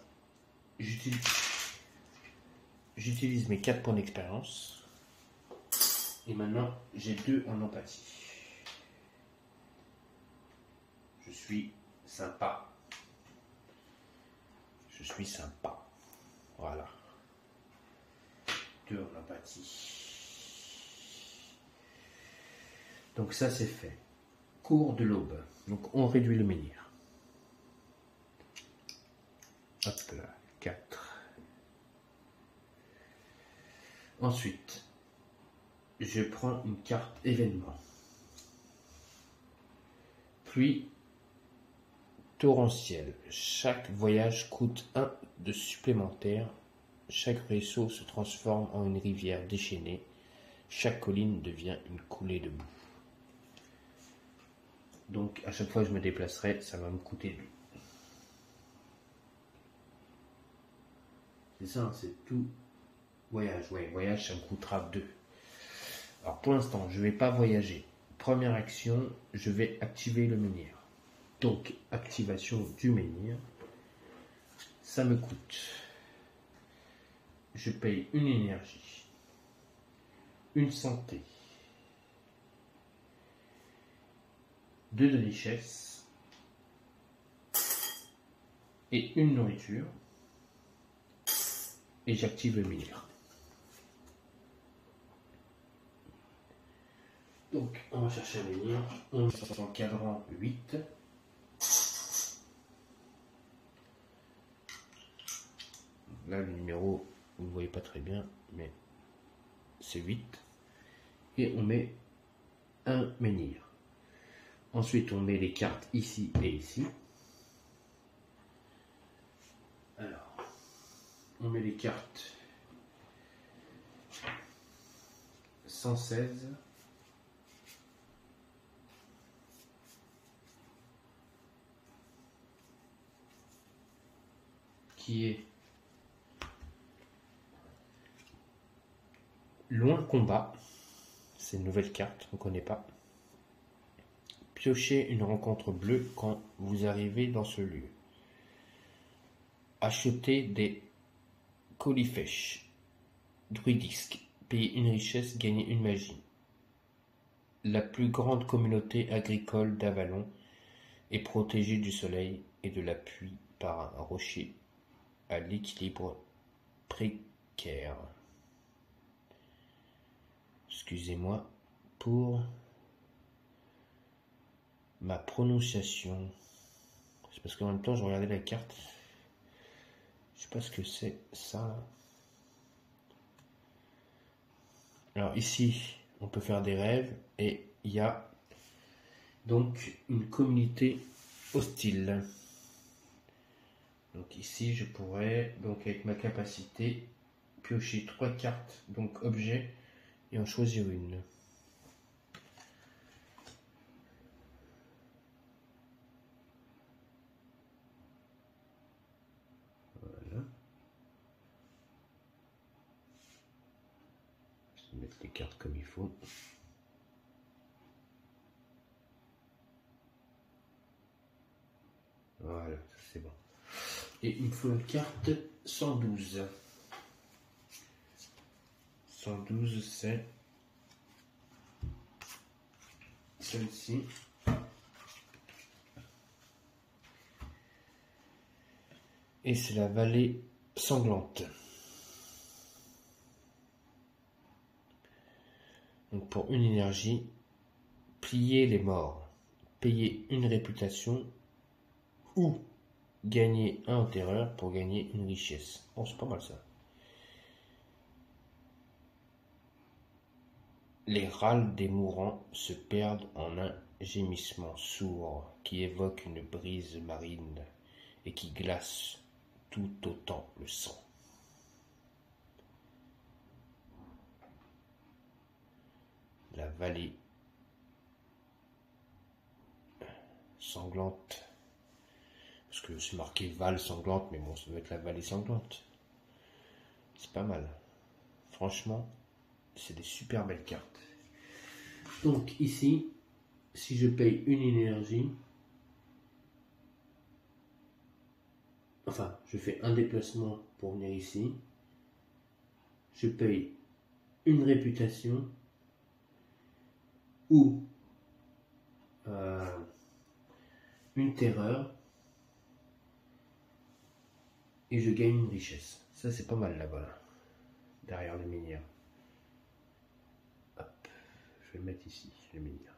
J'utilise mes 4 points d'expérience. Et maintenant j'ai 2 en empathie. Je suis sympa. Je suis sympa. Voilà. 2 en empathie. Donc ça c'est fait. Cours de l'aube. Donc on réduit le menhir. Hop là, 4. Ensuite, je prends une carte événement. Pluie torrentielle. Chaque voyage coûte 1 de supplémentaire. Chaque ruisseau se transforme en une rivière déchaînée. Chaque colline devient une coulée de boue. Donc à chaque fois que je me déplacerai, ça va me coûter 2. C'est ça, c'est tout. Voyage, ouais, voyage, ça me coûtera 2. Alors pour l'instant, je ne vais pas voyager. Première action, je vais activer le menhir. Donc, activation du menhir, ça me coûte. Je paye une énergie, une santé, 2 de richesse et une nourriture. Et j'active le menhir. Donc, on va chercher un menhir. On est en cadran 8. Là, le numéro, vous ne voyez pas très bien, mais c'est 8. Et on met un menhir. Ensuite, on met les cartes ici et ici. Alors, on met les cartes 116. Qui est loin combat. C'est une nouvelle carte, on ne connaît pas. Piochez une rencontre bleue quand vous arrivez dans ce lieu. Achetez des colifèches druidisques. Payez une richesse, gagnez une magie. La plus grande communauté agricole d'Avalon est protégée du soleil et de la pluie par un rocher à l'équilibre précaire. Excusez-moi pour ma prononciation. C'est parce qu'en même temps, je regardais la carte. Je sais pas ce que c'est ça. Alors ici, on peut faire des rêves et il y a donc une communauté hostile. Donc ici je pourrais, donc avec ma capacité, piocher 3 cartes, donc objet, et en choisir une. Voilà. Je vais mettre les cartes comme il faut. Voilà, c'est bon. Et il me faut la carte 112. 112, c'est celle-ci. Et c'est la vallée sanglante. Donc pour une énergie, plier les morts, payer une réputation ou gagner un en terreur pour gagner une richesse. Oh, c'est pas mal ça. Les râles des mourants se perdent en un gémissement sourd qui évoque une brise marine et qui glace tout autant le sang. La vallée sanglante. Parce que c'est marqué Val sanglante, mais bon, ça doit être la vallée sanglante. C'est pas mal. Franchement, c'est des super belles cartes. Donc ici, si je paye une énergie, enfin, je fais un déplacement pour venir ici, je paye une réputation ou une terreur et je gagne une richesse. Ça, c'est pas mal là-bas, derrière le menhir. Hop, je vais le mettre ici, le menhir.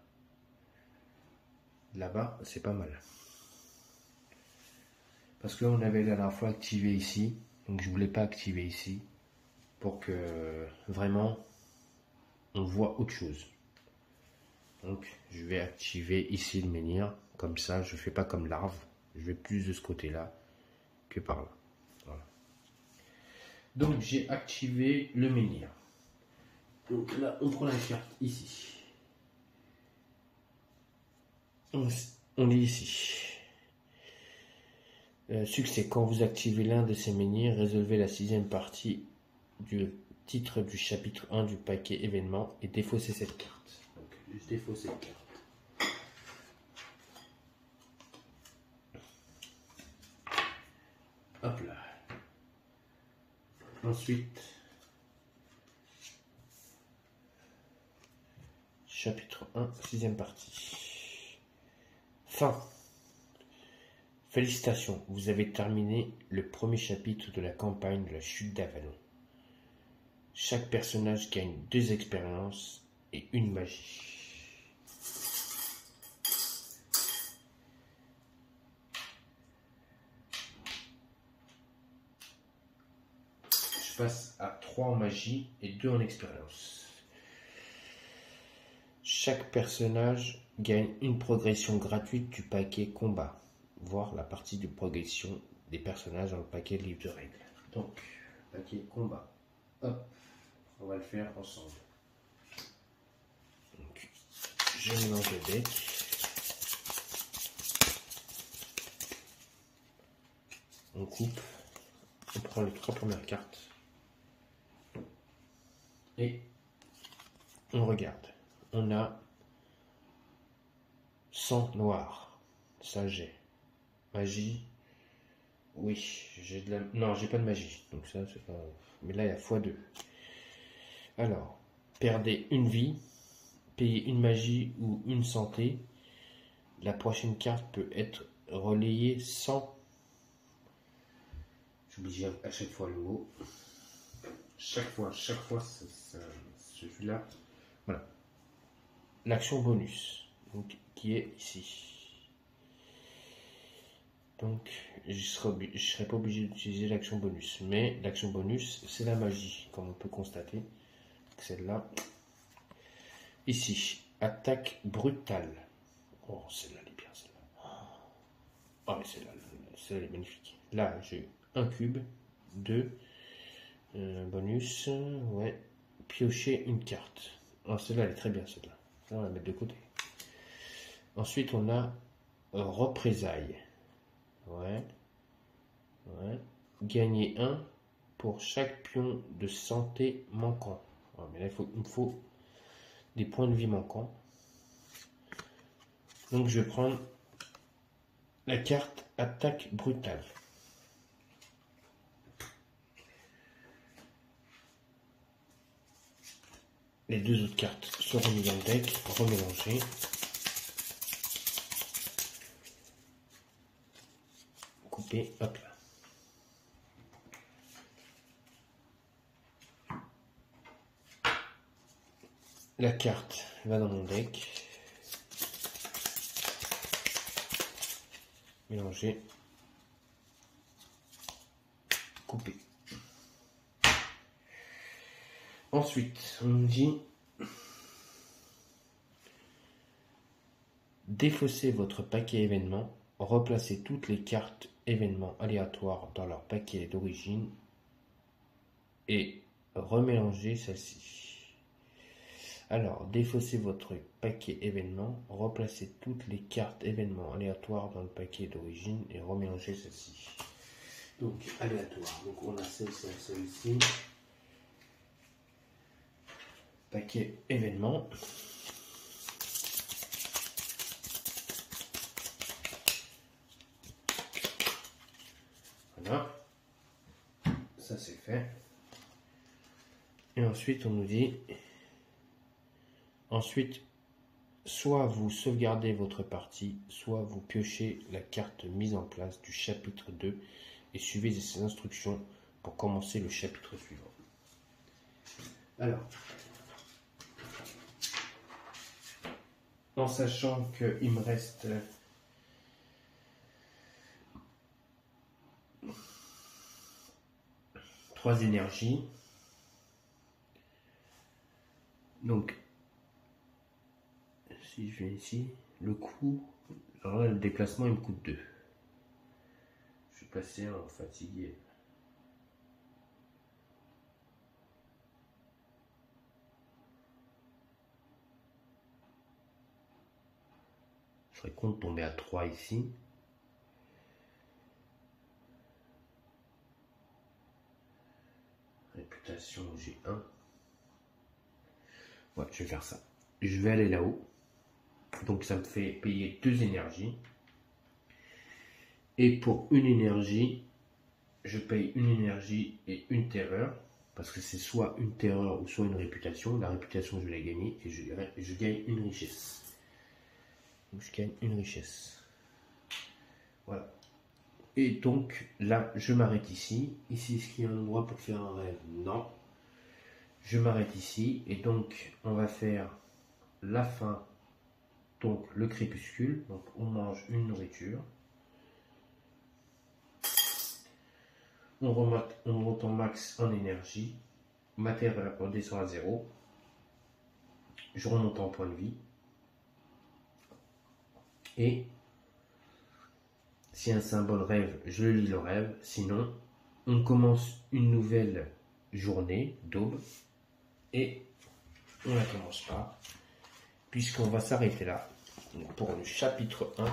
Là-bas, c'est pas mal. Parce que là, on avait la dernière fois activé ici, donc je voulais pas activer ici pour que vraiment on voit autre chose. Donc, je vais activer ici le menhir, comme ça, je fais pas comme l'arve, je vais plus de ce côté-là que par là. Voilà. Donc, j'ai activé le menhir. Donc là, on prend la carte ici. On est ici. Succès. Quand vous activez l'un de ces menhirs, résolvez la 6e partie du titre du chapitre 1 du paquet événement et défaussez cette carte. Donc, je défausse cette carte. Hop là. Ensuite, chapitre 1, 6e partie. Fin. Félicitations, vous avez terminé le premier chapitre de la campagne de la chute d'Avalon. Chaque personnage gagne 2 expériences et une magie. Je passe à 3 en magie et 2 en expérience. Chaque personnage gagne une progression gratuite du paquet combat. Voir la partie de progression des personnages dans le paquet de livre de règles. Donc, paquet combat. Hop, on va le faire ensemble. Donc, je mélange le deck. On coupe. On prend les 3 premières cartes. Et on regarde. On a 100 noirs. Ça j'ai. Magie. Oui, j'ai de la... Non, j'ai pas de magie. Donc ça, c'est pas... Mais là, il y a x2. Alors, perdez une vie, payez une magie ou une santé. La prochaine carte peut être relayée sans... J'oublie à chaque fois le mot. Chaque fois, celui-là. Voilà. L'action bonus, donc, qui est ici. Donc, je ne serai pas obligé d'utiliser l'action bonus. Mais l'action bonus, c'est la magie, comme on peut constater. Celle-là, Ici, attaque brutale. Oh, celle-là, elle est bien, celle-là. Oh, mais celle-là elle est magnifique. Là, j'ai un cube, 2, bonus, ouais, piocher une carte. Oh, celle-là, elle est très bien, celle-là. Ça, on va la mettre de côté. Ensuite, on a représailles. Ouais. Ouais. Gagner 1 pour chaque pion de santé manquant. Ouais, mais là, il me faut des points de vie manquants. Donc, je vais prendre la carte attaque brutale. Les deux autres cartes seront mises dans le deck, remélangées. Couper, hop là. La carte va dans mon deck. Mélanger. Couper. Ensuite, on nous dit défaussez votre paquet événement, replacez toutes les cartes événements aléatoires dans leur paquet d'origine et remélangez celle-ci. Alors, défaussez votre paquet événement, replacez toutes les cartes événements aléatoires dans le paquet d'origine et remélangez celle-ci. Donc, aléatoire. Donc, on a celle-ci. Paquet événement. Voilà. Ça, c'est fait. Et ensuite, on nous dit... Ensuite, soit vous sauvegardez votre partie, soit vous piochez la carte mise en place du chapitre 2 et suivez ces instructions pour commencer le chapitre suivant. Alors, en sachant qu'il me reste trois énergies, donc si je vais ici, le coût, alors là le déplacement il me coûte 2. Je suis passé en fatigué. Je serais con de tomber à 3 ici. Réputation, j'ai 1. Ouais, je vais faire ça. Je vais aller là-haut. Donc ça me fait payer 2 énergies. Et pour une énergie, je paye une énergie et une terreur. Parce que c'est soit une terreur ou soit une réputation. La réputation, je vais la gagner et je gagne une richesse. Donc je gagne une richesse. Voilà. Et donc là, je m'arrête ici. Ici, est-ce qu'il y a un endroit pour faire un rêve? Non. Je m'arrête ici. Et donc, on va faire la fin. Donc, le crépuscule. Donc, on mange une nourriture. On monte en max en énergie. Ma terre redescend à 0. Je remonte en point de vie. Et si un symbole rêve, je lis le rêve. Sinon, on commence une nouvelle journée d'aube. Et on ne la commence pas. Puisqu'on va s'arrêter là. Pour le chapitre 1.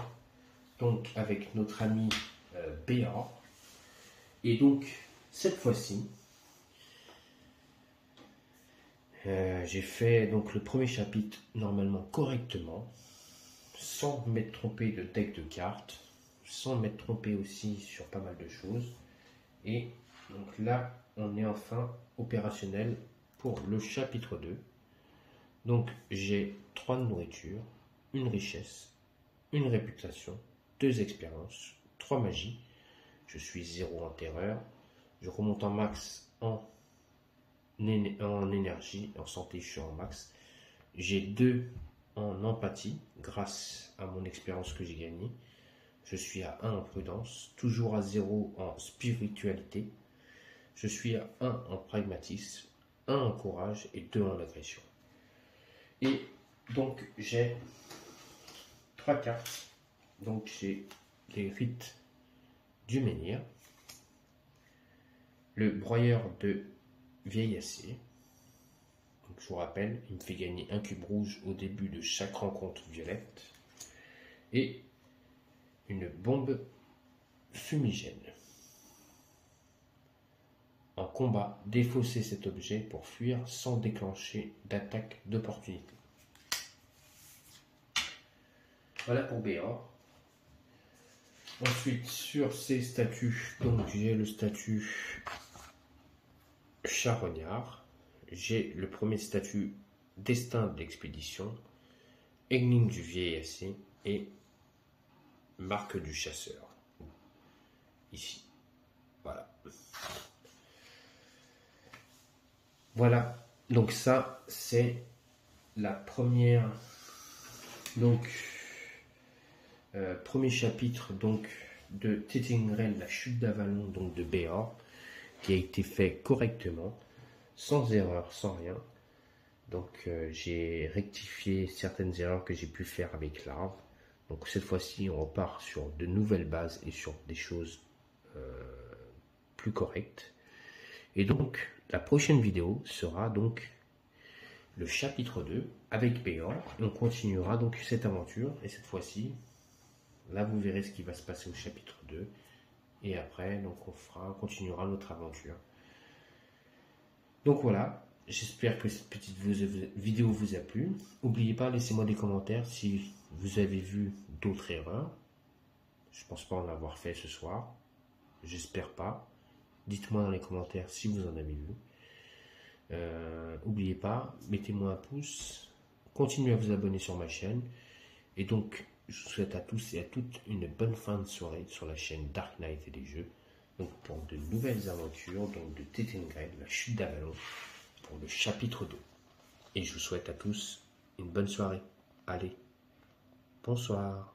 Donc, avec notre ami Béa. Et donc, cette fois-ci, j'ai fait donc le premier chapitre normalement correctement, sans m'être trompé de deck de cartes, sans m'être trompé aussi sur pas mal de choses. Et donc là, on est enfin opérationnel pour le chapitre 2. Donc, j'ai 3 de nourriture, une richesse, une réputation, 2 expériences, 3 magies. Je suis 0 en terreur. Je remonte en max en énergie. En santé, je suis en max. J'ai 2 en empathie grâce à mon expérience que j'ai gagnée. Je suis à 1 en prudence. Toujours à 0 en spiritualité. Je suis à 1 en pragmatisme, 1 en courage et 2 en agression. Et Donc j'ai 3 cartes. Donc j'ai les rites du menhir, le broyeur de Vieillacé. Donc je vous rappelle, il me fait gagner un cube rouge au début de chaque rencontre violette. Et une bombe fumigène. En combat, défaussez cet objet pour fuir sans déclencher d'attaque d'opportunité. Voilà pour Béor. Ensuite, sur ces statuts, donc j'ai le statut charognard. J'ai le premier statut destin de l'expédition, énigme du vieillacé et marque du chasseur. Ici. Voilà. Voilà. Donc ça, c'est la première. Donc, premier chapitre donc de Tétingren, la chute d'Avalon, donc de Béor, qui a été fait correctement, sans erreur, sans rien. Donc j'ai rectifié certaines erreurs que j'ai pu faire avec l'arbre. Donc cette fois-ci, on repart sur de nouvelles bases et sur des choses plus correctes. Et donc, la prochaine vidéo sera donc le chapitre 2 avec Béor. On continuera donc cette aventure. Et cette fois-ci, là vous verrez ce qui va se passer au chapitre 2. Et après, donc on continuera notre aventure. Donc voilà. J'espère que cette petite vidéo vous a plu. N'oubliez pas, laissez-moi des commentaires si vous avez vu d'autres erreurs. Je ne pense pas en avoir fait ce soir. J'espère pas. Dites-moi dans les commentaires si vous en avez vu. N'oubliez pas, mettez-moi un pouce. Continuez à vous abonner sur ma chaîne. Et donc, je vous souhaite à tous et à toutes une bonne fin de soirée sur la chaîne Dark Knight et des jeux. Donc pour de nouvelles aventures, donc de Tétingren, la chute d'Avalon, pour le chapitre 2. Et je vous souhaite à tous une bonne soirée. Allez, bonsoir.